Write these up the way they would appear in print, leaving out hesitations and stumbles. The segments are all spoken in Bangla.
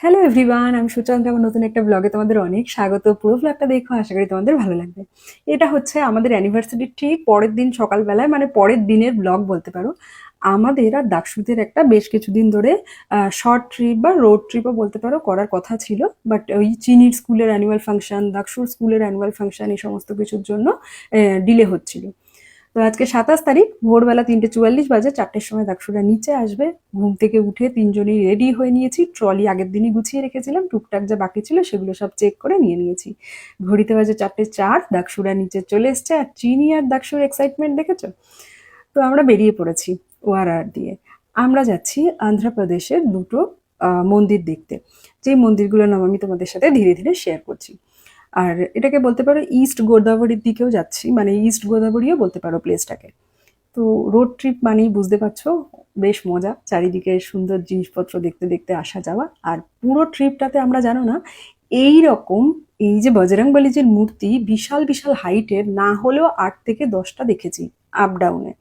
হ্যালো এভরিওয়ান, আমি সুচন্দ্রা। আমার নতুন একটা ব্লগে তোমাদের অনেক স্বাগত। পুরো ব্লগটা দেখো, আশা করি তোমাদের ভালো লাগবে। এটা হচ্ছে আমাদের অ্যানিভার্সারির ঠিক পরের দিন সকালবেলায়, মানে পরের দিনের ব্লগ বলতে পারো। আমাদের আর দাকসুদের একটা বেশ কিছুদিন ধরে শর্ট ট্রিপ বা রোড ট্রিপও বলতে পারো করার কথা ছিল, বাট ওই চিনির স্কুলের অ্যানুয়াল ফাংশন, দাকসুর স্কুলের অ্যানুয়াল ফাংশন, এই সমস্ত কিছুর জন্য ডিলে হচ্ছিল। তো আজকে 27 তারিখ ভোরবেলা 3:44 বাজে, 4টের সময় দাক্ষুরা নিচে আসবে। ঘুম থেকে উঠে তিনজনই রেডি হয়ে নিয়েছি। ট্রলি আগের দিনই গুছিয়ে রেখেছিলাম, টুকটাক যা বাকি ছিল সেগুলো সব চেক করে নিয়ে নিয়েছি। ঘড়িতে বাজে 4:04, দাক্ষুরা নিচে চলে এসছে। আর চিনি আর দাক্ষুর এক্সাইটমেন্ট দেখেছো? তো আমরা বেরিয়ে পড়েছি ওয়ারার দিয়ে। আমরা যাচ্ছি অন্ধ্রপ্রদেশের দুটো মন্দির দেখতে, যে মন্দিরগুলোর নাম আমি তোমাদের সাথে ধীরে ধীরে শেয়ার করছি। আর এটাকে বলতে পারো ইস্ট গোদাবরীর দিকেও যাচ্ছি, মানে ইস্ট গোদাবরীও বলতে পারো প্লেসটাকে। তো রোড ট্রিপ মানেই বুঝতে পারছো বেশ মজা, চারিদিকে সুন্দর জিনিসপত্র দেখতে দেখতে আসা যাওয়া। আর পুরো ট্রিপটাতে আমরা জানো না, এই রকম এই যে বজরংবলীজির মূর্তি বিশাল বিশাল হাইটের না হলেও 8 থেকে 10টা দেখেছি আপ ডাউনে।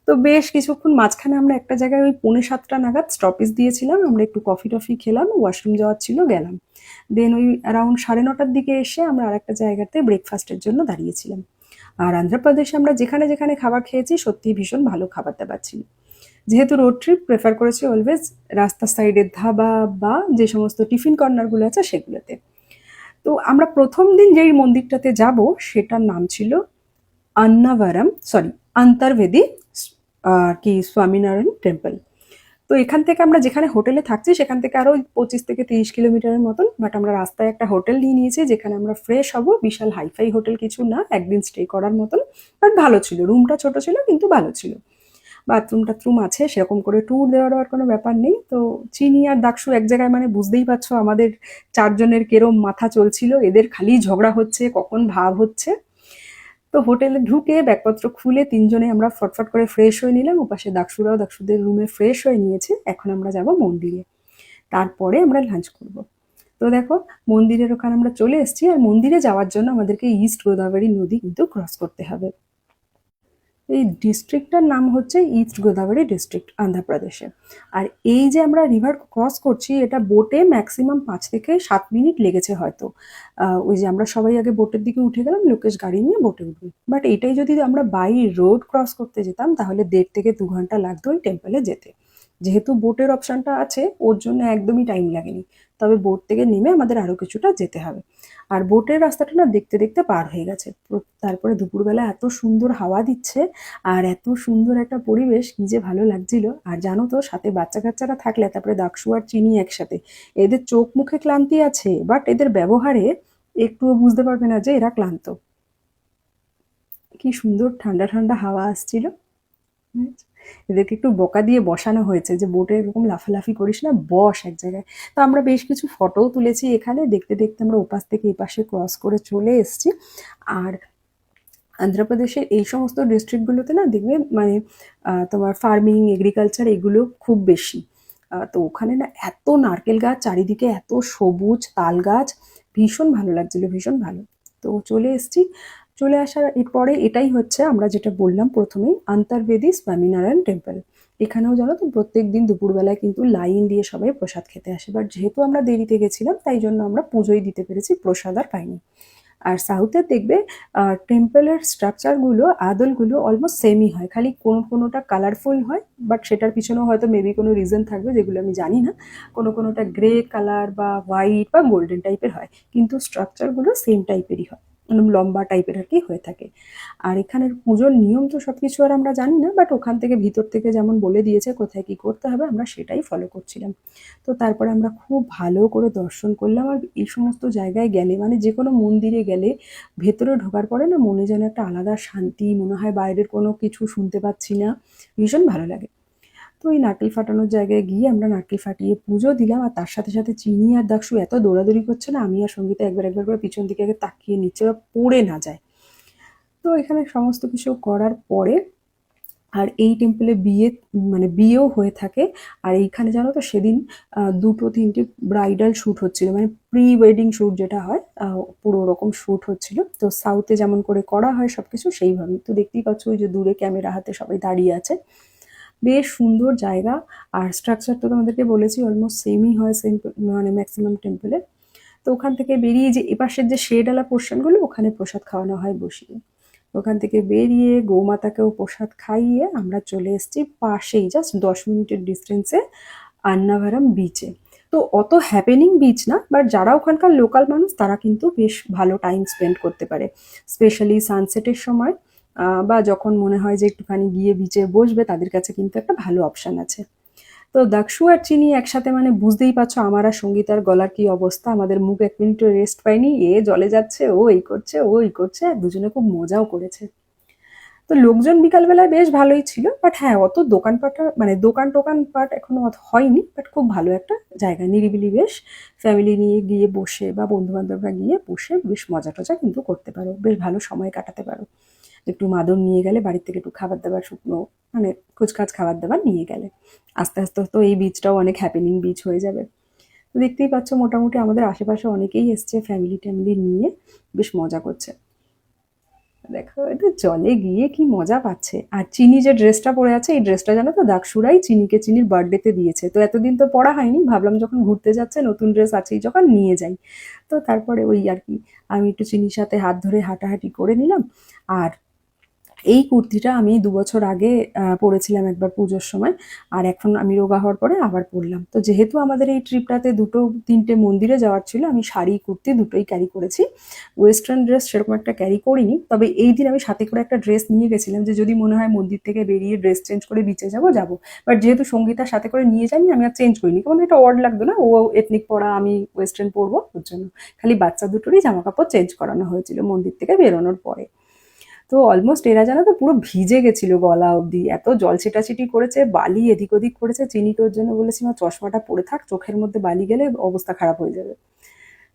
তো বেশ কিছুক্ষণ মাঝখানে আমরা একটা জায়গায় ওই 6:45 নাগাদ স্টপেজ দিয়েছিলাম। আমরা একটু কফি টফি খেলাম, ওয়াশরুম যাওয়ার ছিল, গেলাম। দেন ওই অ্যারাউন্ড 9:30টার দিকে এসে আমরা আরেকটা জায়গাতে ব্রেকফাস্টের জন্য দাঁড়িয়েছিলাম। আর অন্ধ্রপ্রদেশে আমরা যেখানে যেখানে খাবার খেয়েছি সত্যিই ভীষণ ভালো খাবার দাবার ছিল। যেহেতু রোড ট্রিপ, প্রেফার করেছি অলওয়েজ রাস্তার সাইডের ধাবা বা যে সমস্ত টিফিন কর্নারগুলো আছে সেগুলোতে। তো আমরা প্রথম দিন যেই মন্দিরটাতে যাব সেটার নাম ছিল আন্নাভারাম, সরি, অন্তর্বেদী কি স্বামীনারায়ণ টেম্পল। তো এখান থেকে আমরা যেখানে হোটেলে থাকছি সেখান থেকে আরো 25 থেকে 30 কিলোমিটারের মতন, বাট আমরা রাস্তায় একটা হোটেল নিয়ে নিয়েছি যেখানে আমরা ফ্রেশ হব। বিশাল হাইফাই হোটেল কিছু না, একদিন স্টে করার মতন। বাট ভালো ছিল, রুমটা ছোট ছিল কিন্তু ভালো ছিল। বাথরুম টাথরুম আছে, সেরকম করে ট্যুর দেওয়ার কোনো ব্যাপার নেই। তো চিনি আর দাকসু এক জায়গায়, মানে বুঝতেই পারছো আমাদের চারজনের কেরম মাথা চলছিল, এদের খালি ঝগড়া হচ্ছে, কখন ভাব হচ্ছে। তো হোটেলে ঢুকে ব্যাগপত্র খুলে তিনজনে আমরা ফটফট করে ফ্রেশ হয়ে নিলাম। ওপাশে দাকসুরাও দাকসুদের রুমে ফ্রেশ হয়ে নিয়েছে। এখন আমরা যাব মন্দিরে, তারপরে আমরা লাঞ্চ করব। তো দেখো, মন্দিরের ওখানে আমরা চলে এসেছি। আর মন্দিরে যাওয়ার জন্য আমাদেরকে ইস্ট গোদাবরী নদী কিন্তু ক্রস করতে হবে। এই ডিস্ট্রিক্টটার নাম হচ্ছে ইস্ট গোদাবরী ডিস্ট্রিক্ট, অন্ধ্রপ্রদেশে। আর এই যে আমরা রিভার ক্রস করছি, এটা বোটে ম্যাক্সিমাম 5 থেকে 7 মিনিট লেগেছে হয়তো। ওই যে আমরা সবাই আগে বোটের দিকে উঠে গেলাম, লোকেশ গাড়ি নিয়ে বোটে উঠবে। বাট এটাই যদি আমরা বাই রোড ক্রস করতে যেতাম তাহলে 1.5 থেকে 2 ঘন্টা লাগতো ওই টেম্পলে যেতে। যেহেতু বোটের অপশনটা আছে ওর জন্য একদমই টাইম লাগেনি। তবে বোট থেকে নেমে আমাদের আরো কিছুটা যেতে হবে। আর বোটের রাস্তাটা না দেখতে দেখতে পার হয়ে গেছে। তারপরে দুপুরবেলা এত সুন্দর হাওয়া দিচ্ছে, আর এত সুন্দর একটা পরিবেশ, কি যে ভালো লাগছিল। আর জানো তো, সাথে বাচ্চা কাচ্চারা থাকলে, তারপরে দাকসু আর চিনি একসাথে, এদের চোখ মুখে ক্লান্তি আছে, বাট এদের ব্যবহারে একটুও বুঝতে পারবে না যে এরা ক্লান্ত। কি সুন্দর ঠান্ডা ঠান্ডা হাওয়া আসছিল। এদেরকে একটু বকা দিয়ে বসানো হয়েছে যে বোটে এরকম লাফালাফি করিস না, বস এক জায়গায়। তো আমরা বেশ কিছু ফটোও তুলেছি এখানে। দেখতে দেখতে আমরা ওপাশ থেকে এপাশে ক্রস করে চলে এসেছি। আর অন্ধ্রপ্রদেশের এই সমস্ত ডিস্ট্রিক্টগুলোতে না দেখবে, মানে তোমার ফার্মিং, এগ্রিকালচার এগুলো খুব বেশি। তো ওখানে না এত নারকেল গাছ চারিদিকে, এত সবুজ তাল গাছ, ভীষণ ভালো লাগছিল, ভীষণ ভালো। তো চলে এসেছি। চলে আসার এরপরে এটাই হচ্ছে আমরা যেটা বললাম প্রথমেই, অন্তর্বেদী স্বামীনারায়ণ টেম্পল। এখানেও জানো তো প্রত্যেক দিন দুপুরবেলায় কিন্তু লাইন দিয়ে সবাই প্রসাদ খেতে আসে। বাট যেহেতু আমরা দেরিতে গেছিলাম তাই জন্য আমরা পুজোই দিতে পেরেছি, প্রসাদ আর পাইনি। আর সাউথে দেখবে টেম্পলের স্ট্রাকচারগুলো, আদলগুলো অলমোস্ট সেমই হয়, খালি কোনো কোনোটা কালারফুল হয়। বাট সেটার পিছনেও হয়তো মেবি কোনো রিজন থাকবে যেগুলো আমি জানি না। কোনো কোনোটা গ্রে কালার বা হোয়াইট বা গোল্ডেন টাইপের হয়, কিন্তু স্ট্রাকচারগুলো সেম টাইপেরই হয়, মানে লম্বা টাইপের আর কি হয়ে থাকে। আর এখানের পুজোর নিয়ম তো সব কিছু আর আমরা জানি না, বাট ওখান থেকে ভিতর থেকে যেমন বলে দিয়েছে কোথায় কি করতে হবে, আমরা সেটাই ফলো করছিলাম। তো তারপরে আমরা খুব ভালো করে দর্শন করলাম। আর এই সমস্ত জায়গায় গেলে, মানে যে কোনো মন্দিরে গেলে ভেতরে ঢোকার পরে না মনে যেন একটা আলাদা শান্তি, মনে হয় বাইরের কোনো কিছু শুনতে পাচ্ছি না, ভীষণ ভালো লাগে। তো ওই নারকেল ফাটানোর জায়গায় গিয়ে আমরা নারকেল ফাটিয়ে পুজো দিলাম। আর তার সাথে সাথে চিনি আর দাকসু এত দৌড়াদৌড়ি করছে না, আমি আর সঙ্গীতা একবার একবার করে পিছন দিকে আগে তাকিয়ে নিচ্ছে ওরা পড়ে না যায়। তো এখানে সমস্ত কিছু করার পরে, আর এই টেম্পলে বিয়ে, মানে বিয়েও হয়ে থাকে। আর এইখানে জানো তো সেদিন 2-3টে ব্রাইডাল শ্যুট হচ্ছিল, মানে প্রি ওয়েডিং শ্যুট যেটা হয়, পুরো ওরকম শ্যুট হচ্ছিল। তো সাউথে যেমন করে করা হয় সব কিছু সেইভাবেই। তো দেখতেই পাচ্ছ ওই যে দূরে ক্যামেরা হাতে সবাই দাঁড়িয়ে আছে। বেশ সুন্দর জায়গা। আর স্ট্রাকচার তো তোমাদেরকে বলেছি অলমোস্ট সেমই হয়, সেম মানে ম্যাক্সিমাম টেম্পলে। তো ওখান থেকে বেরিয়ে যে এপাশের যে শেডওয়ালা পোর্শনগুলো, ওখানে প্রসাদ খাওয়ানো হয় বসিয়ে। ওখান থেকে বেরিয়ে গোমাতাকেও প্রসাদ খাইয়ে আমরা চলে এসেছি পাশেই, জাস্ট 10 মিনিটের ডিস্টেন্সে, আন্নাভারাম বিচে। তো অত হ্যাপেনিং বিচ না, বাট যারা ওখানকার লোকাল মানুষ তারা কিন্তু বেশ ভালো টাইম স্পেন্ড করতে পারে, স্পেশালি সানসেটের সময়। বা যখন মনে হয় যে একটুখানি গিয়ে বিচে বসবে, তাদের কাছে কিন্তু একটা ভালো অপশান আছে। তো দাক্ষু আর চিনি একসাথে, মানে বুঝতেই পারছো আমার আর সঙ্গীতার গলার কি অবস্থা। আমাদের মুখ 1 মিনিটও রেস্ট পায়নি, এ জলে যাচ্ছে, ও এই করছে, ও এই করছে, আর দুজনে খুব মজাও করেছে। তো লোকজন বিকালবেলায় বেশ ভালোই ছিল, বাট হ্যাঁ অত দোকানপাট, মানে দোকান টোকান পাট এখনো অত হয়নি, বাট খুব ভালো একটা জায়গা, নিরিবিলি বেশ। ফ্যামিলি নিয়ে গিয়ে বসে বা বন্ধু বান্ধবরা গিয়ে বসে বেশ মজা টজা কিন্তু করতে পারো, বেশ ভালো সময় কাটাতে পারো। একটু মাদন নিয়ে গেলে, বাড়ির থেকে একটু খাবার দাবার শুকনো, মানে কুচকাচ খাবার দাবার নিয়ে গেলে, আস্তে আস্তে তো এই বীচটাও অনেক হ্যাপেনিং বীচ হয়ে যাবে। তো দেখতেই পাচ্ছ মোটামুটি আমাদের আশেপাশে অনেকেই এসছে ফ্যামিলি ট্যামিলি নিয়ে, বেশ মজা করছে। দেখো এটা জলে গিয়ে কি মজা পাচ্ছে। আর চিনি যে ড্রেসটা পরে আছে, এই ড্রেসটা জানো তো দাক্ষুরাই চিনিকে চিনির বার্থডেতে দিয়েছে। তো এতদিন তো পরা হয়নি, ভাবলাম যখন ঘুরতে যাচ্ছে নতুন ড্রেস আছেই যখন, নিয়ে যাই। তো তারপরে ওই আর কি, আমি একটু চিনির সাথে হাত ধরে হাঁটাহাঁটি করে নিলাম। আর এই কুর্তিটা আমি 2 বছর আগে পরেছিলাম একবার পুজোর সময়, আর এখন আমি রোগা হওয়ার পরে আবার পরলাম। তো যেহেতু আমাদের এই ট্রিপটাতে 2-3টে মন্দিরে যাওয়ার ছিল, আমি শাড়ি কুর্তি দুটোই ক্যারি করেছি। ওয়েস্টার্ন ড্রেস সেরকম একটা ক্যারি করিনি, তবে এই দিন আমি সাথে করে একটা ড্রেস নিয়ে গেছিলাম, যে যদি মনে হয় মন্দির থেকে বেরিয়ে ড্রেস চেঞ্জ করে বিচে যাবো যাবো। বাট যেহেতু সঙ্গীতার সাথে করে নিয়ে যাইনি, আমি আর চেঞ্জ করিনি, কারণ এটা অড লাগতো না, ও এথনিক পরা আমি ওয়েস্টার্ন পরবো, ওর জন্য খালি বাচ্চা দুটোরই জামা কাপড় চেঞ্জ করানো হয়েছিল মন্দির থেকে বেরোনোর পরে। তো অলমোস্ট এরা জানো তো পুরো ভিজে গেছিল গলা অবধি, এত জল ছেটাছিটি করেছে, বালি এদিক ওদিক করেছে। চিনি তোর জন্য বলেছি মা চশমাটা পরে থাক, চোখের মধ্যে বালি গেলে অবস্থা খারাপ হয়ে যাবে।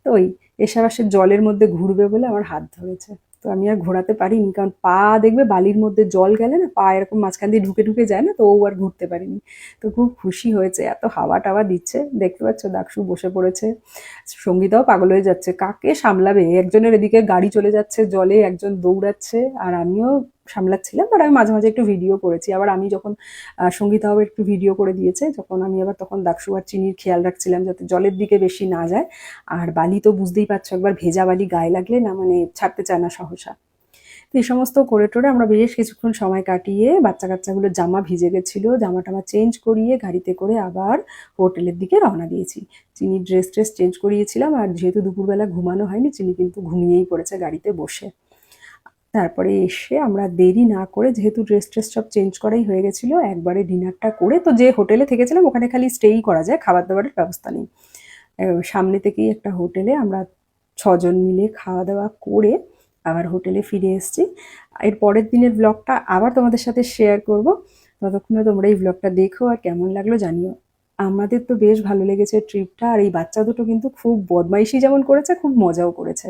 তো ওই এসে জলের মধ্যে ঘুরবে বলে আমার হাত ধরেছে। তো আমি আর ঘোরাতে পারিনি, কারণ পা দেখবে বালির মধ্যে জল গেলে না, পা এরকম মাঝখান দিয়ে ঢুকে ঢুকে যায় না, তো ও আর ঘুরতে পারিনি। তো খুব খুশি হয়েছে, এত হাওয়া টাওয়া দিচ্ছে, দেখতে পাচ্ছ দাক্ষু বসে পড়েছে। সঙ্গীতাও পাগল হয়ে যাচ্ছে, কাকে সামলাবে, একজনের এদিকে গাড়ি চলে যাচ্ছে জলে, একজন দৌড়াচ্ছে, আর আমিও সামলাচ্ছিলাম। বাট আমি মাঝে মাঝে একটু ভিডিও করেছি, আবার আমি যখন সঙ্গীতাও একটু ভিডিও করে দিয়েছে যখন, আমি আবার তখন দাক্ষু আর চিনির খেয়াল রাখছিলাম যাতে জলের দিকে বেশি না যায়। আর বালি তো বুঝতেই পারছো, একবার ভেজা বালি গায়ে লাগলে না, মানে ছাড়তে চায় না সহসা। তো এই সমস্ত করে টোরে আমরা বেশ কিছুক্ষণ সময় কাটিয়ে, বাচ্চা কাচ্চাগুলোর জামা ভিজে গেছিলো, জামা টামা চেঞ্জ করিয়ে গাড়িতে করে আবার হোটেলের দিকে রওনা দিয়েছি। চিনির ড্রেস ট্রেস চেঞ্জ করিয়েছিলাম, আর যেহেতু দুপুরবেলা ঘুমানো হয়নি, চিনি কিন্তু ঘুমিয়েই পড়েছে গাড়িতে বসে। তারপরে এসে আমরা দেরি না করে, যেহেতু ড্রেস ট্রেস সব চেঞ্জ করাই হয়ে গেছিলো, একবারে ডিনারটা করে, তো যে হোটেলে থেকেছিলাম ওখানে খালি স্টেই করা যায়, খাবার দাবারের ব্যবস্থা নেই। সামনে থেকেই একটা হোটেলে আমরা 6 জন মিলে খাওয়া দাওয়া করে আবার হোটেলে ফিরে এসেছি। এর পরের দিনের ব্লগটা আবার তোমাদের সাথে শেয়ার করব। ততক্ষণে তোমরা এই ব্লগটা দেখো, আর কেমন লাগলো জানিও। আমাদের তো বেশ ভালো লেগেছে ট্রিপটা, আর এই বাচ্চা দুটো কিন্তু খুব বদমাইশি যেমন করেছে, খুব মজাও করেছে।